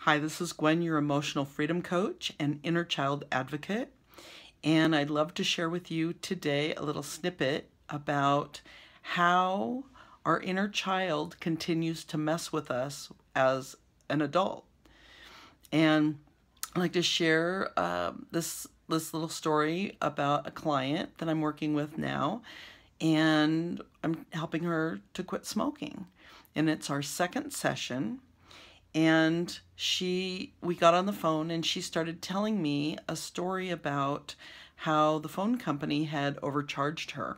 Hi, this is Gwen, your emotional freedom coach and inner child advocate. And I'd love to share with you today a little snippet about how our inner child continues to mess with us as an adult. And I'd like to share this little story about a client that I'm working with now, and I'm helping her to quit smoking. And it's our second session. And we got on the phone and she started telling me a story about how the phone company had overcharged her.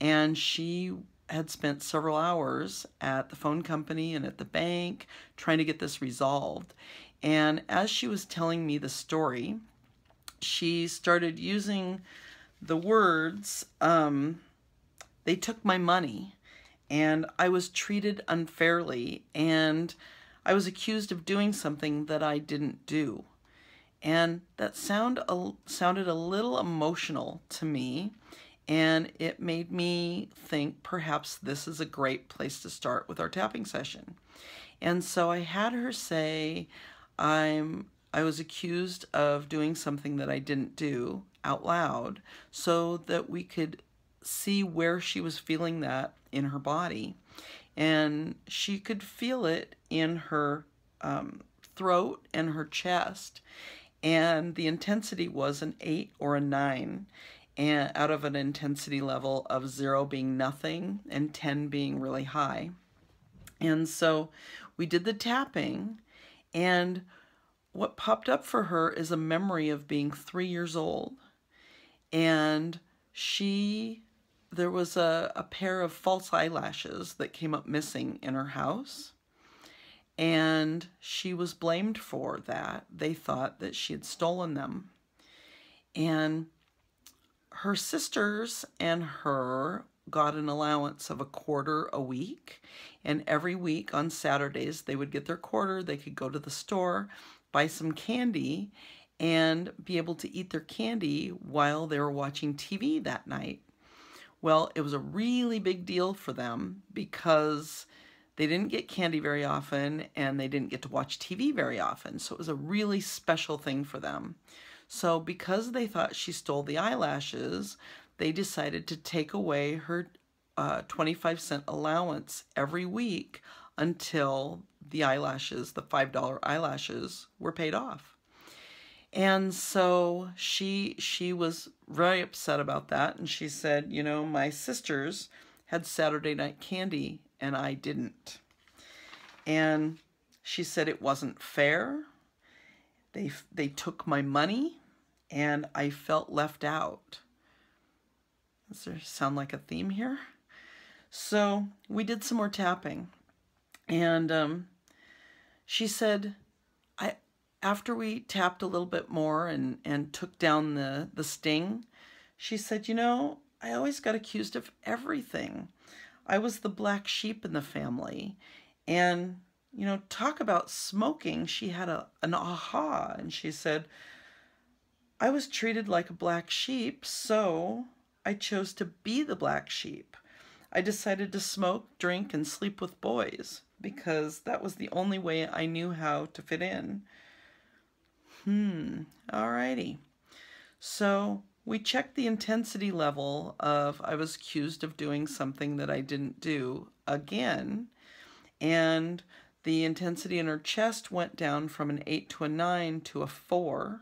And she had spent several hours at the phone company and at the bank trying to get this resolved. And as she was telling me the story, she started using the words, they took my money and I was treated unfairly and I was accused of doing something that I didn't do. And that sounded a little emotional to me, and it made me think perhaps this is a great place to start with our tapping session. And so I had her say, I was accused of doing something that I didn't do out loud so that we could see where she was feeling that in her body. And she could feel it in her throat and her chest. And the intensity was an 8 or a 9, and out of an intensity level of 0 being nothing and 10 being really high. And so we did the tapping, and what popped up for her is a memory of being 3 years old. And there was a pair of false eyelashes that came up missing in her house, and she was blamed for that. They thought that she had stolen them. And her sisters and her got an allowance of $0.25 a week, and every week on Saturdays they would get their quarter. They could go to the store, buy some candy, and be able to eat their candy while they were watching TV that night. Well, it was a really big deal for them because they didn't get candy very often and they didn't get to watch TV very often. So it was a really special thing for them. So because they thought she stole the eyelashes, they decided to take away her 25-cent allowance every week until the eyelashes, the $5 eyelashes, were paid off. And so she was very upset about that, and she said, you know, my sisters had Saturday night candy and I didn't. And she said it wasn't fair. They took my money and I felt left out. Does there sound like a theme here? So we did some more tapping, and she said, after we tapped a little bit more and took down the sting, she said, you know, I always got accused of everything. I was the black sheep in the family. And, you know, talk about smoking, she had an aha, and she said, I was treated like a black sheep, so I chose to be the black sheep. I decided to smoke, drink, and sleep with boys because that was the only way I knew how to fit in. Alrighty. So we checked the intensity level of I was accused of doing something that I didn't do again, and the intensity in her chest went down from an 8 to a 9 to a 4,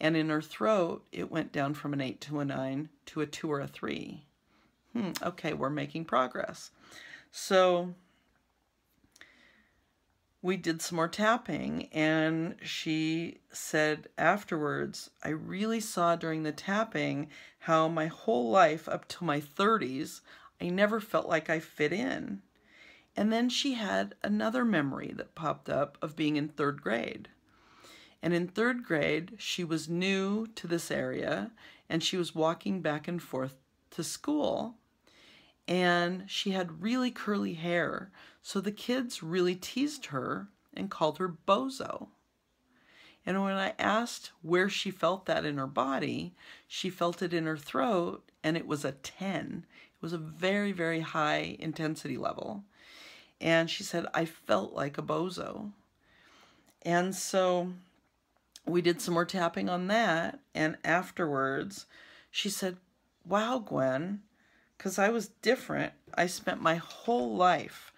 and in her throat it went down from an 8 to a 9 to a 2 or a 3. Okay, we're making progress. So we did some more tapping, and she said afterwards, I really saw during the tapping how my whole life up to my 30s, I never felt like I fit in. And then she had another memory that popped up of being in 3rd grade. And in 3rd grade, she was new to this area, and she was walking back and forth to school. And she had really curly hair, so the kids really teased her and called her Bozo. And when I asked where she felt that in her body, she felt it in her throat, and it was a 10. It was a very, very high intensity level. And she said, I felt like a bozo. And so we did some more tapping on that. And afterwards, she said, wow, Gwen, because I was different. I spent my whole life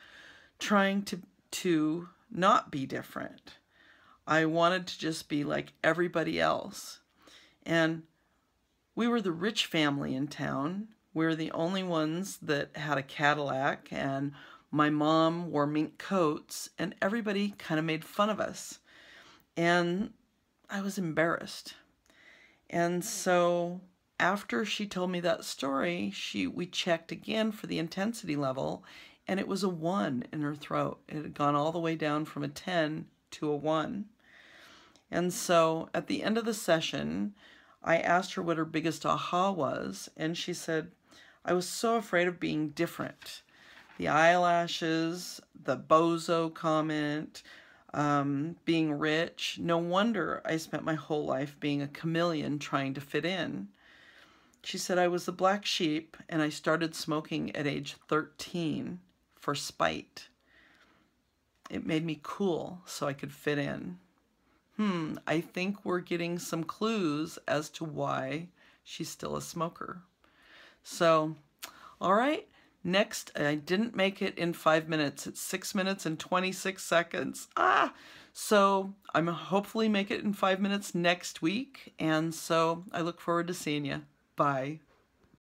trying to not be different. I wanted to just be like everybody else. And we were the rich family in town. We were the only ones that had a Cadillac, and my mom wore mink coats, and everybody kind of made fun of us. And I was embarrassed. And so after she told me that story, we checked again for the intensity level, and it was a 1 in her throat. It had gone all the way down from a 10 to a 1. And so at the end of the session, I asked her what her biggest aha was, and she said, I was so afraid of being different. The eyelashes, the bozo comment, being rich. No wonder I spent my whole life being a chameleon trying to fit in. She said I was the black sheep, and I started smoking at age 13 for spite. It made me cool so I could fit in. I think we're getting some clues as to why she's still a smoker. So, all right. Next, I didn't make it in 5 minutes. It's 6 minutes and 26 seconds. So I'm hopefully make it in 5 minutes next week. And so I look forward to seeing you. Bye.